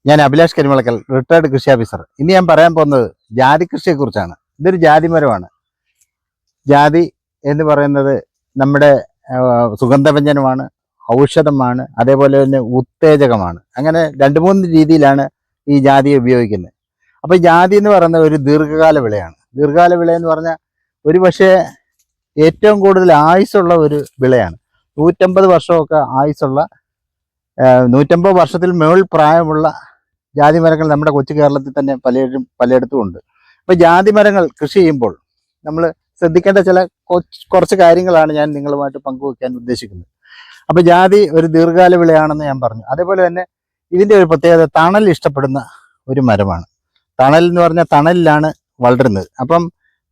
ഞാൻ അഭിലാഷ് കരിമളക്കൽ, റിട്ടയർഡ് കൃഷി ഓഫീസർ. ഇനി ഞാൻ പറയാൻ പോകുന്നത് ജാതി കൃഷിയെക്കുറിച്ചാണ്. ഇതൊരു ജാതി മരമാണ്. ജാതി എന്ന് പറയുന്നത് നമ്മുടെ സുഗന്ധവ്യഞ്ജനമാണ്, ഔഷധമാണ്, അതേപോലെ തന്നെ ഉത്തേജകമാണ്. അങ്ങനെ രണ്ട് മൂന്ന് രീതിയിലാണ് ഈ ജാതിയെ ഉപയോഗിക്കുന്നത്. അപ്പോൾ ജാതി എന്ന് പറയുന്നത് ഒരു ദീർഘകാല വിളയാണ്. ദീർഘകാല വിള എന്ന് പറഞ്ഞാൽ ഒരു പക്ഷേ ഏറ്റവും കൂടുതൽ ആയുസ്സുള്ള ഒരു വിളയാണ്. 150 വർഷമൊക്കെ ആയുസ്സുള്ള 150 വർഷത്തിൽ മുകളിൽ പ്രായമുള്ള ജാതി മരങ്ങൾ നമ്മുടെ കൊച്ചു കേരളത്തിൽ തന്നെ പലയിടത്തും ഉണ്ട്. അപ്പോൾ ജാതി മരങ്ങൾ കൃഷി ചെയ്യുമ്പോൾ നമ്മൾ ശ്രദ്ധിക്കേണ്ട ചില കുറച്ച് കാര്യങ്ങളാണ് ഞാൻ നിങ്ങളുമായിട്ട് പങ്കുവയ്ക്കാൻ ഉദ്ദേശിക്കുന്നത്. അപ്പോൾ ജാതി ഒരു ദീർഘകാല വിളയാണെന്ന് ഞാൻ പറഞ്ഞു. അതേപോലെ തന്നെ ഇതിൻ്റെ ഒരു പ്രത്യേകത, തണൽ ഇഷ്ടപ്പെടുന്ന ഒരു മരമാണ്. തണൽ എന്ന് പറഞ്ഞാൽ തണലിലാണ് വളരുന്നത്. അപ്പം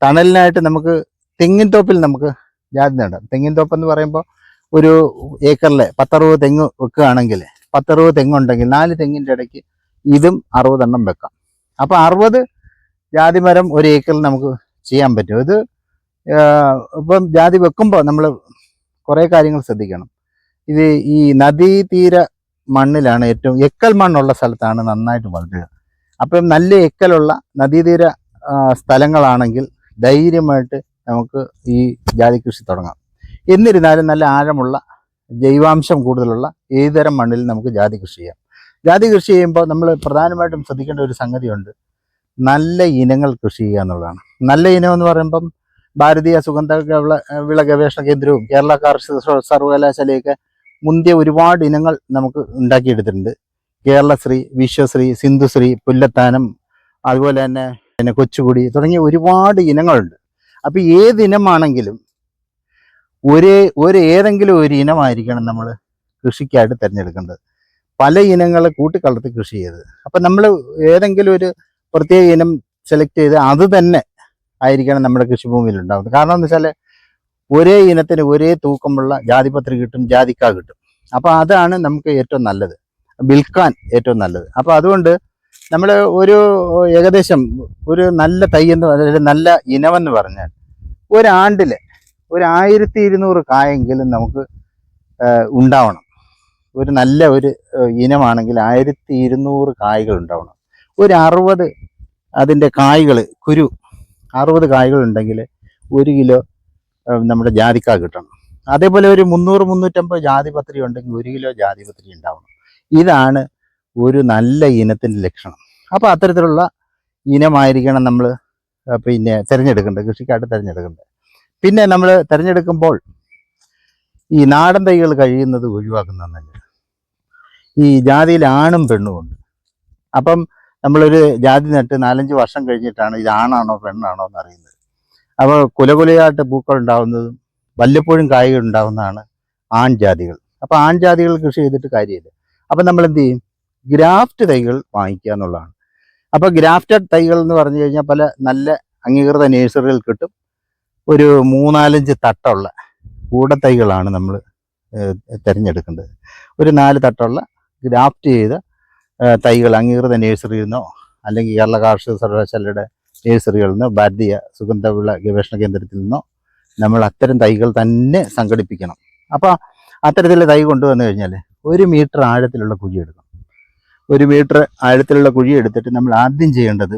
തണലിനായിട്ട് നമുക്ക് തെങ്ങിൻ തോപ്പിൽ നമുക്ക് ജാതി നടാം. തെങ്ങിൻ തോപ്പ് എന്ന് പറയുമ്പോൾ ഒരു ഏക്കറിൽ 10-60 തെങ്ങ് വെക്കുകയാണെങ്കിൽ 10-60 തെങ്ങുണ്ടെങ്കിൽ 4 തെങ്ങിൻ്റെ ഇടയ്ക്ക് ഇതും 60 എണ്ണം വെക്കാം. അപ്പോൾ 60 ജാതി മരം ഒരു ഏക്കറിൽ നമുക്ക് ചെയ്യാൻ പറ്റും. ഇത് ഇപ്പം ജാതി വെക്കുമ്പോൾ നമ്മൾ കുറേ കാര്യങ്ങൾ ശ്രദ്ധിക്കണം. ഇത് ഈ നദീതീര മണ്ണിലാണ് ഏറ്റവും എക്കൽ മണ്ണുള്ള സ്ഥലത്താണ് നന്നായിട്ട് വളരുക. അപ്പം നല്ല എക്കലുള്ള നദീതീര സ്ഥലങ്ങളാണെങ്കിൽ ധൈര്യമായിട്ട് നമുക്ക് ഈ ജാതി കൃഷി തുടങ്ങാം. എന്നിരുന്നാലും നല്ല ആഴമുള്ള ജൈവാംശം കൂടുതലുള്ള ഏതുതരം മണ്ണിൽ നമുക്ക് ജാതി കൃഷി ചെയ്യാം. ജാതി കൃഷി ചെയ്യുമ്പോൾ നമ്മൾ പ്രധാനമായിട്ടും ശ്രദ്ധിക്കേണ്ട ഒരു സംഗതിയുണ്ട്, നല്ല ഇനങ്ങൾ കൃഷി ചെയ്യുക എന്നുള്ളതാണ്. നല്ല ഇനം എന്ന് പറയുമ്പം ഭാരതീയ സുഗന്ധ വിള ഗവേഷണ കേന്ദ്രവും കേരള കാർഷിക സർവകലാശാലയൊക്കെ മുന്തിയ ഒരുപാട് ഇനങ്ങൾ നമുക്ക് ഉണ്ടാക്കിയെടുത്തിട്ടുണ്ട്. കേരളശ്രീ, വിശ്വശ്രീ, സിന്ധുശ്രീ, പുല്ലത്താനം, അതുപോലെ തന്നെ കൊച്ചുകുടി തുടങ്ങിയ ഒരുപാട് ഇനങ്ങളുണ്ട്. അപ്പോൾ ഏതിനമാണെങ്കിലും ഏതെങ്കിലും ഒരു ഇനമായിരിക്കണം നമ്മൾ കൃഷിക്കായിട്ട് തിരഞ്ഞെടുക്കേണ്ടത്. പല ഇനങ്ങൾ കൂട്ടിക്കലർത്തി കൃഷി ചെയ്തത്. അപ്പം നമ്മൾ ഏതെങ്കിലും ഒരു പ്രത്യേക ഇനം സെലക്ട് ചെയ്ത് അത് തന്നെ ആയിരിക്കണം നമ്മുടെ കൃഷിഭൂമിയിൽ ഉണ്ടാകുന്നത്. കാരണം എന്ന് വെച്ചാൽ ഒരേ ഇനത്തിന് ഒരേ തൂക്കമുള്ള ജാതിപത്രി കിട്ടും, ജാതിക്ക കിട്ടും. അപ്പോൾ അതാണ് നമുക്ക് ഏറ്റവും നല്ലത്, വിൽക്കാൻ ഏറ്റവും നല്ലത്. അപ്പോൾ അതുകൊണ്ട് നമ്മൾ ഏകദേശം ഒരു നല്ല തൈ എന്ന് നല്ല ഇനമെന്ന് പറഞ്ഞാൽ ഒരാണ്ടിൽ 1200 കായെങ്കിലും നമുക്ക് ഉണ്ടാവണം. ഒരു നല്ല ഒരു ഇനമാണെങ്കിൽ 1200 കായ്കൾ ഉണ്ടാവണം. ഒരു 60 അതിൻ്റെ കായ്കൾ 60 കായ്കൾ ഉണ്ടെങ്കിൽ 1 കിലോ നമ്മുടെ ജാതിക്ക കിട്ടണം. അതേപോലെ ഒരു 300-350 ജാതിപത്രി ഉണ്ടെങ്കിൽ 1 കിലോ ജാതിപത്രി ഉണ്ടാവണം. ഇതാണ് ഒരു നല്ല ഇനത്തിൻ്റെ ലക്ഷണം. അപ്പോൾ അത്തരത്തിലുള്ള ഇനമായിരിക്കണം നമ്മൾ തിരഞ്ഞെടുക്കേണ്ടത്, കൃഷിക്കായിട്ട് തിരഞ്ഞെടുക്കേണ്ടത്. പിന്നെ നമ്മൾ തിരഞ്ഞെടുക്കുമ്പോൾ ഈ നാടൻ തൈകൾ കഴിയുന്നത് ഒഴിവാക്കുന്നത് നല്ലത്. ഈ ജാതിയിൽ ആണും പെണ്ണും ഉണ്ട്. അപ്പം നമ്മളൊരു ജാതി നട്ട് 4-5 വർഷം കഴിഞ്ഞിട്ടാണ് ഇത് ആണാണോ പെണ്ണാണോ എന്ന് അറിയുന്നത്. അപ്പോൾ കുലകുലയായിട്ട് പൂക്കൾ ഉണ്ടാകുന്നതും വല്ലപ്പോഴും കായ്കൾ ഉണ്ടാകുന്നതാണ് ആൺജാതികൾ. അപ്പോൾ ആൺജാതികൾ കൃഷി ചെയ്തിട്ട് കാര്യമില്ല. അപ്പം നമ്മൾ എന്ത് ചെയ്യും? ഗ്രാഫ്റ്റ് തൈകൾ വാങ്ങിക്കുക എന്നുള്ളതാണ്. അപ്പോൾ ഗ്രാഫ്റ്റഡ് തൈകൾ എന്ന് പറഞ്ഞു കഴിഞ്ഞാൽ പല നല്ല അംഗീകൃത നേഴ്സറികൾ കിട്ടും. ഒരു 3-4-5 തട്ടുള്ള കൂടത്തൈകളാണ് നമ്മൾ തിരഞ്ഞെടുക്കേണ്ടത്. ഒരു 4 തട്ടുള്ള ഗ്രാഫ്റ്റ് ചെയ്ത തൈകൾ അംഗീകൃത നേഴ്സറിയിൽ നിന്നോ അല്ലെങ്കിൽ കേരള കാർഷിക സർവകലാശാലയുടെ നേഴ്സറികളിൽ നിന്നോ ഭാരതീയ സുഗന്ധവിള ഗവേഷണ കേന്ദ്രത്തിൽ നിന്നോ നമ്മൾ അത്തരം തൈകൾ തന്നെ സംഘടിപ്പിക്കണം. അപ്പോൾ അത്തരത്തിലുള്ള തൈ കൊണ്ടുവന്നു കഴിഞ്ഞാൽ 1 മീറ്റർ ആഴത്തിലുള്ള കുഴി എടുക്കണം. 1 മീറ്റർ ആഴത്തിലുള്ള കുഴി എടുത്തിട്ട് നമ്മൾ ആദ്യം ചെയ്യേണ്ടത്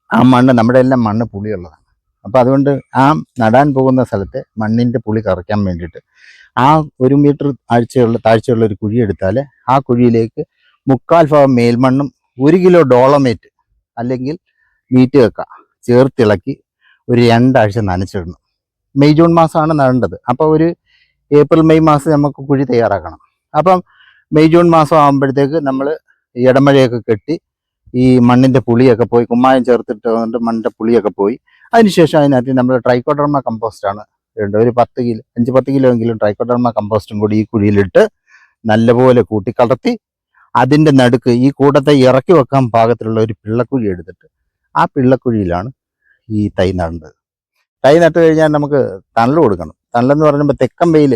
ആ മണ്ണ്, നമ്മുടെ എല്ലാം മണ്ണ് പുളിയുള്ളതാണ്. അപ്പോൾ അതുകൊണ്ട് ആ നടാൻ പോകുന്ന സ്ഥലത്തെ മണ്ണിൻ്റെ പുളി കറയ്ക്കാൻ വേണ്ടിയിട്ട് ആ 1 മീറ്റർ താഴ്ചയുള്ള ഒരു കുഴി എടുത്താൽ ആ കുഴിയിലേക്ക് 3/4 ഭാഗം മേൽമണ്ണും 1 കിലോ ഡോളമേറ്റ് അല്ലെങ്കിൽ വീറ്റ് കക്ക ചേർത്തിളക്കി ഒരു 2 ആഴ്ച നനച്ചിടണം. മെയ് ജൂൺ മാസമാണ് നടേണ്ടത്. അപ്പോൾ ഒരു ഏപ്രിൽ മെയ് മാസം നമുക്ക് കുഴി തയ്യാറാക്കണം. അപ്പം മെയ് ജൂൺ മാസം ആകുമ്പോഴത്തേക്ക് നമ്മൾ ഇടമഴയൊക്കെ കെട്ടി ഈ മണ്ണിൻ്റെ പുളിയൊക്കെ പോയി, കുമ്മായം ചേർത്തിട്ട് കൊണ്ട് മണ്ണിൻ്റെ പുളിയൊക്കെ പോയി, അതിനുശേഷം അതിനകത്ത് നമ്മൾ ട്രൈക്കോഡർമ കമ്പോസ്റ്റാണ് വേണ്ടത്. ഒരു 5-10 കിലോ എങ്കിലും ട്രൈക്കോഡർമ കമ്പോസ്റ്റും കൂടി ഈ കുഴിയിലിട്ട് നല്ലപോലെ കൂട്ടിക്കലർത്തി അതിൻ്റെ നടുക്ക് ഈ കൂട്ടത്തെ ഇറക്കി വെക്കാൻ പാകത്തിലുള്ള ഒരു പിള്ളക്കുഴി എടുത്തിട്ട് ആ പിള്ളക്കുഴിയിലാണ് ഈ തൈ നടേണ്ടത്. തൈ നട്ട് കഴിഞ്ഞാൽ നമുക്ക് തണൽ കൊടുക്കണം. തണലെന്ന് പറയുമ്പോൾ തെക്കൻ വെയിൽ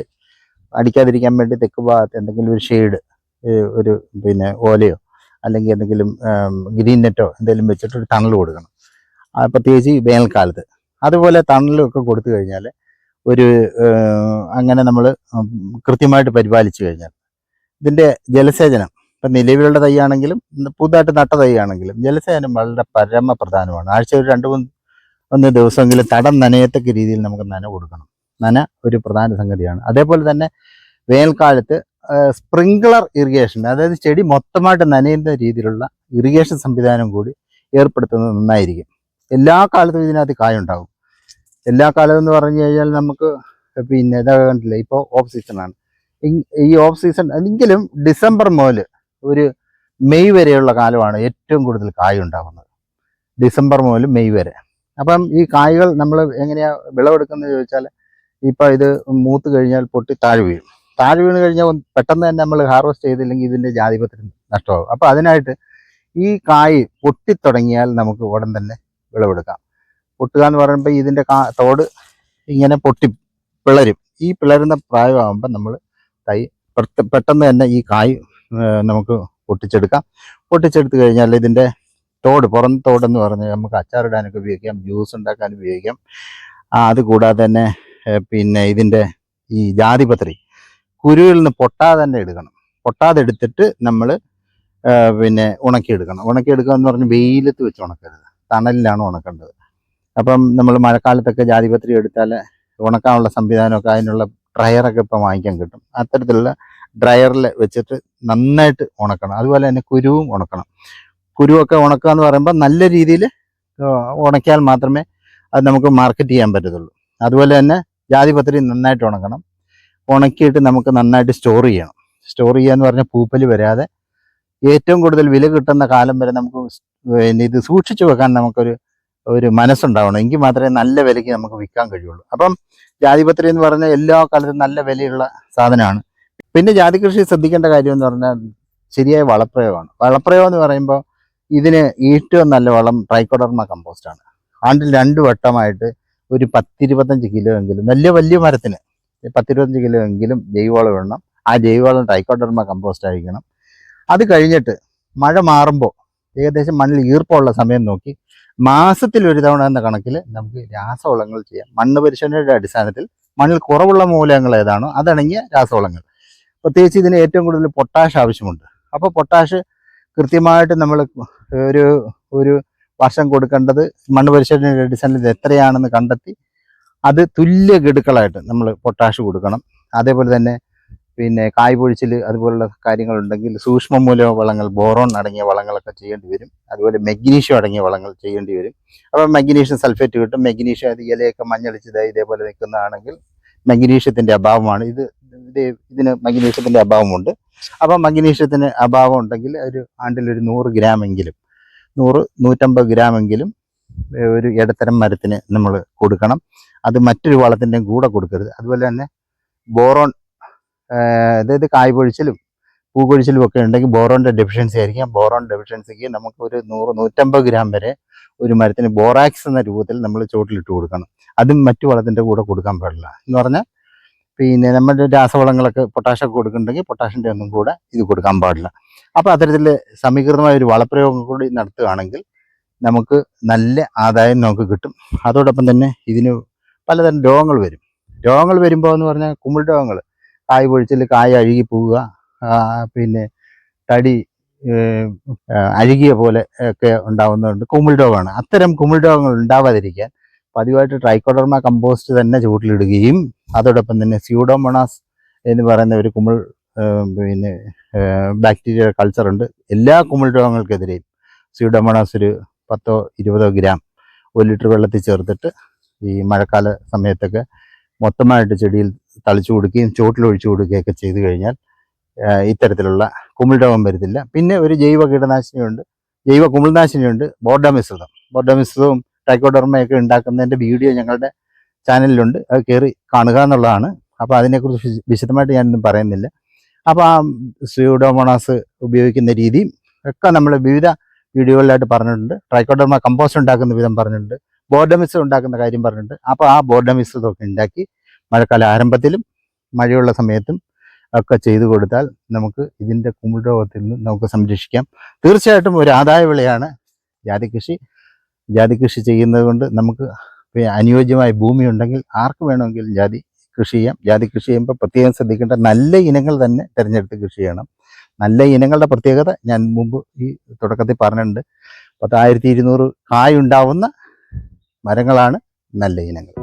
അടിക്കാതിരിക്കാൻ വേണ്ടി തെക്ക് ഭാഗത്ത് എന്തെങ്കിലും ഒരു ഷെയ്ഡ്, ഒരു ഓലയോ അല്ലെങ്കിൽ എന്തെങ്കിലും ഗ്രീൻ നെറ്റോ എന്തെങ്കിലും വെച്ചിട്ട് ഒരു തണൽ കൊടുക്കണം, പ്രത്യേകിച്ച് ഈ വേനൽക്കാലത്ത്. അതുപോലെ തണലൊക്കെ കൊടുത്തു കഴിഞ്ഞാൽ അങ്ങനെ നമ്മൾ കൃത്യമായിട്ട് പരിപാലിച്ചു കഴിഞ്ഞാൽ ഇതിൻ്റെ ജലസേചനം ഇപ്പം നിലവിലുള്ള തൈയാണെങ്കിലും പുതുതായിട്ട് നട്ട തൈയാണെങ്കിലും ജലസേചനം വളരെ പരമപ്രധാനമാണ്. ആഴ്ച ഒരു 2-3 ദിവസമെങ്കിലും തടം നനയത്തക്ക രീതിയിൽ നമുക്ക് നന കൊടുക്കണം. നന ഒരു പ്രധാന സംഗതിയാണ്. അതേപോലെ തന്നെ വേനൽക്കാലത്ത് സ്പ്രിങ്ക്ലർ ഇറിഗേഷൻ, അതായത് ചെടി മൊത്തമായിട്ട് നനയുന്ന രീതിയിലുള്ള ഇറിഗേഷൻ സംവിധാനം കൂടി ഏർപ്പെടുത്തുന്നത് നന്നായിരിക്കും. എല്ലാ കാലത്തും ഇതിനകത്ത് കായുണ്ടാകും. എല്ലാ കാലവും എന്ന് പറഞ്ഞു കഴിഞ്ഞാൽ നമുക്ക് പിന്നെ ഇതാ കണ്ടില്ല, ഇപ്പോൾ ഓഫ് സീസണാണ്. ഈ ഓഫ് സീസൺ എങ്കിലും ഡിസംബർ മുതൽ ഒരു മെയ് വരെയുള്ള കാലമാണ് ഏറ്റവും കൂടുതൽ കായ ഉണ്ടാകുന്നത്. ഡിസംബർ മുതൽ മെയ് വരെ. അപ്പം ഈ കായ്കൾ നമ്മൾ എങ്ങനെയാണ് വിളവെടുക്കുന്നത് ചോദിച്ചാൽ, ഇപ്പം ഇത് മൂത്ത് കഴിഞ്ഞാൽ പൊട്ടി താഴെ വീഴും. താഴെ വീണ് കഴിഞ്ഞാൽ പെട്ടെന്ന് തന്നെ നമ്മൾ ഹാർവെസ്റ്റ് ചെയ്തില്ലെങ്കിൽ ഇതിൻ്റെ ജാതിപത്രം നഷ്ടമാകും. അപ്പോൾ അതിനായിട്ട് ഈ കായ് പൊട്ടിത്തുടങ്ങിയാൽ നമുക്ക് ഉടൻ തന്നെ വിളവെടുക്കാം. പൊട്ടുക എന്ന് പറയുമ്പോൾ ഇതിൻ്റെ തോട് ഇങ്ങനെ പൊട്ടി പിളരും. ഈ പിളരുന്ന പ്രായമാകുമ്പോൾ നമ്മൾ തൈ പെട്ടെന്ന് തന്നെ ഈ കായ് നമുക്ക് പൊട്ടിച്ചെടുക്കാം. പൊട്ടിച്ചെടുത്ത് കഴിഞ്ഞാൽ ഇതിൻ്റെ പുറം തോടെന്ന് പറഞ്ഞാൽ നമുക്ക് അച്ചാറിടാനൊക്കെ ഉപയോഗിക്കാം, ജ്യൂസ് ഉണ്ടാക്കാൻ ഉപയോഗിക്കാം. അതുകൂടാതെ തന്നെ പിന്നെ ഇതിൻ്റെ ഈ ജാതിപത്രി കുരുവിൽ നിന്ന് പൊട്ടാതെ തന്നെ എടുക്കണം. പൊട്ടാതെ എടുത്തിട്ട് നമ്മൾ പിന്നെ ഉണക്കിയെടുക്കണം. ഉണക്കിയെടുക്കുക എന്ന് പറഞ്ഞാൽ വെയിലത്ത് വെച്ച് ഉണക്കരുത്, തണലിലാണ് ഉണക്കേണ്ടത്. അപ്പം നമ്മൾ മഴക്കാലത്തൊക്കെ ജാതിപത്രി എടുത്താൽ ഉണക്കാനുള്ള സംവിധാനമൊക്കെ അതിനുള്ള ഡ്രയറൊക്കെ ഇപ്പം വാങ്ങിക്കാൻ കിട്ടും. അത്തരത്തിലുള്ള ഡ്രയറിൽ വെച്ചിട്ട് നന്നായിട്ട് ഉണക്കണം. അതുപോലെ തന്നെ കുരുവും ഉണക്കണം. കുരുവൊക്കെ ഉണക്കുക എന്ന് പറയുമ്പോൾ നല്ല രീതിയിൽ ഉണക്കിയാൽ മാത്രമേ അത് നമുക്ക് മാർക്കറ്റ് ചെയ്യാൻ പറ്റത്തുള്ളൂ. അതുപോലെ തന്നെ ജാതിപത്രി നന്നായിട്ട് ഉണക്കണം. ഉണക്കിയിട്ട് നമുക്ക് നന്നായിട്ട് സ്റ്റോർ ചെയ്യണം. സ്റ്റോർ ചെയ്യുക എന്ന് പറഞ്ഞാൽ പൂപ്പൽ വരാതെ ഏറ്റവും കൂടുതൽ വില കിട്ടുന്ന കാലം വരെ നമുക്ക് പിന്നെ ഇത് സൂക്ഷിച്ചു വെക്കാൻ നമുക്കൊരു മനസ്സുണ്ടാവണം. എങ്കിൽ മാത്രമേ നല്ല വിലയ്ക്ക് നമുക്ക് വിൽക്കാൻ കഴിയുള്ളൂ. അപ്പം ജാതിപത്രി എന്ന് പറഞ്ഞാൽ എല്ലാ കാലത്തും നല്ല വിലയുള്ള സാധനമാണ്. പിന്നെ ജാതി കൃഷി ശ്രദ്ധിക്കേണ്ട കാര്യം എന്ന് പറഞ്ഞാൽ ശരിയായ വളപ്രയോഗമാണ്. വളപ്രയോഗം എന്ന് പറയുമ്പോൾ ഇതിന് ഏറ്റവും നല്ല വളം ട്രൈക്കോഡർമ കമ്പോസ്റ്റാണ്. ആണ്ടിൽ 2 വട്ടമായിട്ട് ഒരു 10-25 കിലോ എങ്കിലും, വലിയ മരത്തിന് 10-25 കിലോ എങ്കിലും ജൈവവളം ഇടണം. ആ ജൈവവളം ട്രൈക്കോഡർമ കമ്പോസ്റ്റ് ആയിരിക്കണം. അത് കഴിഞ്ഞിട്ട് മഴ മാറുമ്പോൾ ഏകദേശം മണ്ണിൽ ഈർപ്പമുള്ള സമയം നോക്കി മാസത്തിൽ ഒരു തവണ എന്ന കണക്കിൽ നമുക്ക് രാസവളങ്ങൾ ചെയ്യാം. മണ്ണ് പരിശോധനയുടെ അടിസ്ഥാനത്തിൽ മണ്ണിൽ കുറവുള്ള മൂലകങ്ങൾ ഏതാണോ അതടങ്ങിയ രാസവളങ്ങൾ. പ്രത്യേകിച്ച് ഇതിന് ഏറ്റവും കൂടുതൽ പൊട്ടാഷ് ആവശ്യമുണ്ട്. അപ്പോൾ പൊട്ടാഷ് കൃത്യമായിട്ട് നമ്മൾ ഒരു വർഷം കൊടുക്കേണ്ടത് മണ്ണ് പരിശോധനയുടെ അടിസ്ഥാനത്തിൽ എത്രയാണെന്ന് കണ്ടെത്തി അത് തുല്യ ഗഡുക്കളായിട്ട് നമ്മൾ പൊട്ടാഷ് കൊടുക്കണം. അതേപോലെ തന്നെ പിന്നെ കായ്പൊഴിച്ചിൽ അതുപോലുള്ള കാര്യങ്ങളുണ്ടെങ്കിൽ സൂക്ഷ്മമൂലക വളങ്ങൾ, ബോറോൺ അടങ്ങിയ വളങ്ങളൊക്കെ ചെയ്യേണ്ടി വരും. അതുപോലെ മെഗ്നീഷ്യം അടങ്ങിയ വളങ്ങൾ ചെയ്യേണ്ടി വരും. അപ്പോൾ മെഗ്നീഷ്യം സൾഫേറ്റ് കിട്ടും. മെഗ്നീഷ്യം അത് ഇലയൊക്കെ മഞ്ഞളിച്ചത് ഇതേപോലെ നിൽക്കുന്നതാണെങ്കിൽ മെഗ്നീഷ്യത്തിൻ്റെ അഭാവമാണ്. ഇതിന് മെഗ്നീഷ്യത്തിൻ്റെ അഭാവമുണ്ട്. അപ്പോൾ മെഗ്നീഷ്യത്തിന് അഭാവം ഉണ്ടെങ്കിൽ ആണ്ടിൽ ഒരു 100 ഗ്രാമെങ്കിലും 100-150 ഗ്രാമെങ്കിലും ഒരു ഇടത്തരം മരത്തിന് നമ്മൾ കൊടുക്കണം. അത് മറ്റൊരു വളത്തിൻ്റെയും കൂടെ കൊടുക്കരുത്. അതുപോലെ തന്നെ ബോറോൺ, അതായത് കായ്പൊഴിച്ചിലും പൂക്കൊഴിച്ചിലും ഒക്കെ ഉണ്ടെങ്കിൽ ബോറോണിൻ്റെ ഡെഫിഷ്യൻസി ആയിരിക്കാം. ബോറോൺ ഡെഫിഷ്യൻസിക്ക് നമുക്ക് ഒരു 100-150 ഗ്രാം വരെ ഒരു മരത്തിന് ബോറാക്സ് എന്ന രൂപത്തിൽ നമ്മൾ ചുവട്ടിലിട്ട് കൊടുക്കണം. അതും മറ്റു വളത്തിൻ്റെ കൂടെ കൊടുക്കാൻ പാടില്ല. എന്ന് പറഞ്ഞാൽ പിന്നെ നമ്മുടെ രാസവളങ്ങളൊക്കെ പൊട്ടാഷൊക്കെ കൊടുക്കുന്നുണ്ടെങ്കിൽ പൊട്ടാഷിൻ്റെ ഒന്നും കൂടെ ഇത് കൊടുക്കാൻ പാടില്ല. അപ്പോൾ അത്തരത്തിൽ സമീകൃതമായ ഒരു വളപ്രയോഗം കൂടി നടത്തുകയാണെങ്കിൽ നമുക്ക് നല്ല ആദായം നമുക്ക് കിട്ടും. അതോടൊപ്പം തന്നെ ഇതിന് പലതരം രോഗങ്ങൾ വരും. രോഗങ്ങൾ വരുമ്പോൾ എന്ന് പറഞ്ഞാൽ കുമിൾ രോഗങ്ങൾ, കായ് പൊഴിച്ചിൽ കായ് അഴുകി പോവുക, പിന്നെ തടി അഴുകിയ പോലെ ഒക്കെ ഉണ്ടാകുന്നതുകൊണ്ട് കുമിൾ രോഗമാണ്. അത്തരം കുമിൾ രോഗങ്ങൾ ഉണ്ടാവാതിരിക്കാൻ പതിവായിട്ട് ട്രൈക്കോഡർമ കമ്പോസ്റ്റ് തന്നെ ചുവട്ടിലിടുകയും അതോടൊപ്പം തന്നെ സ്യൂഡോമോണാസ് എന്ന് പറയുന്ന ഒരു കുമിൾ പിന്നെ ബാക്ടീരിയ കൾച്ചറുണ്ട്. എല്ലാ കുമിൾ രോഗങ്ങൾക്കെതിരെയും സ്യൂഡോമോണാസ് ഒരു 10-20 ഗ്രാം 1 ലിറ്റർ വെള്ളത്തിൽ ചേർത്തിട്ട് ഈ മഴക്കാല സമയത്തൊക്കെ മൊത്തമായിട്ട് ചെടിയിൽ തളിച്ചു കൊടുക്കുകയും ചുവട്ടിലൊഴിച്ചു കൊടുക്കുകയൊക്കെ ചെയ്തു കഴിഞ്ഞാൽ ഇത്തരത്തിലുള്ള കുമിൾ രോഗം വരത്തില്ല. പിന്നെ ഒരു ജൈവ കീടനാശിനിയുണ്ട്, ജൈവ കുമിൾനാശിനിയുണ്ട്, ബോർഡോമിശ്രിതവും ട്രൈക്കോഡർമയൊക്കെ ഉണ്ടാക്കുന്നതിൻ്റെ വീഡിയോ ഞങ്ങളുടെ ചാനലിലുണ്ട്. അത് കയറി കാണുക എന്നുള്ളതാണ്. അപ്പോൾ അതിനെക്കുറിച്ച് വിശദമായിട്ട് ഞാനൊന്നും പറയുന്നില്ല. അപ്പോൾ ആ സ്യൂഡോമോണാസ് ഉപയോഗിക്കുന്ന രീതിയും ഒക്കെ നമ്മൾ വിവിധ വീഡിയോകളിലായിട്ട് പറഞ്ഞിട്ടുണ്ട്. ട്രൈക്കോഡർമ കമ്പോസ്റ്റ് ഉണ്ടാക്കുന്ന വിധം പറഞ്ഞിട്ടുണ്ട്. ബോർഡോമിശ്രിതം ഉണ്ടാക്കുന്ന കാര്യം പറഞ്ഞിട്ടുണ്ട്. അപ്പോൾ ആ ബോർഡോമിശ്രിതമൊക്കെ ഉണ്ടാക്കി മഴക്കാല ആരംഭത്തിലും മഴയുള്ള സമയത്തും ഒക്കെ ചെയ്തു കൊടുത്താൽ നമുക്ക് ഇതിൻ്റെ കുമിൾ രോഗത്തിൽ നിന്ന് നമുക്ക് സംരക്ഷിക്കാം. തീർച്ചയായിട്ടും ഒരു ആദായ വിളയാണ് ജാതികൃഷി. ജാതികൃഷി ചെയ്യുന്നത് കൊണ്ട് നമുക്ക് അനുയോജ്യമായ ഭൂമി ഉണ്ടെങ്കിൽ ആർക്ക് വേണമെങ്കിലും ജാതി കൃഷി ചെയ്യാം. ജാതി കൃഷി ചെയ്യുമ്പോൾ പ്രത്യേകം ശ്രദ്ധിക്കേണ്ട നല്ല ഇനങ്ങൾ തന്നെ തിരഞ്ഞെടുത്ത് കൃഷി ചെയ്യണം. നല്ല ഇനങ്ങളുടെ പ്രത്യേകത ഞാൻ മുമ്പ് ഈ തുടക്കത്തിൽ പറഞ്ഞിട്ടുണ്ട്. 1200 കായുണ്ടാവുന്ന മരങ്ങളാണ് നല്ല ഇനങ്ങൾ.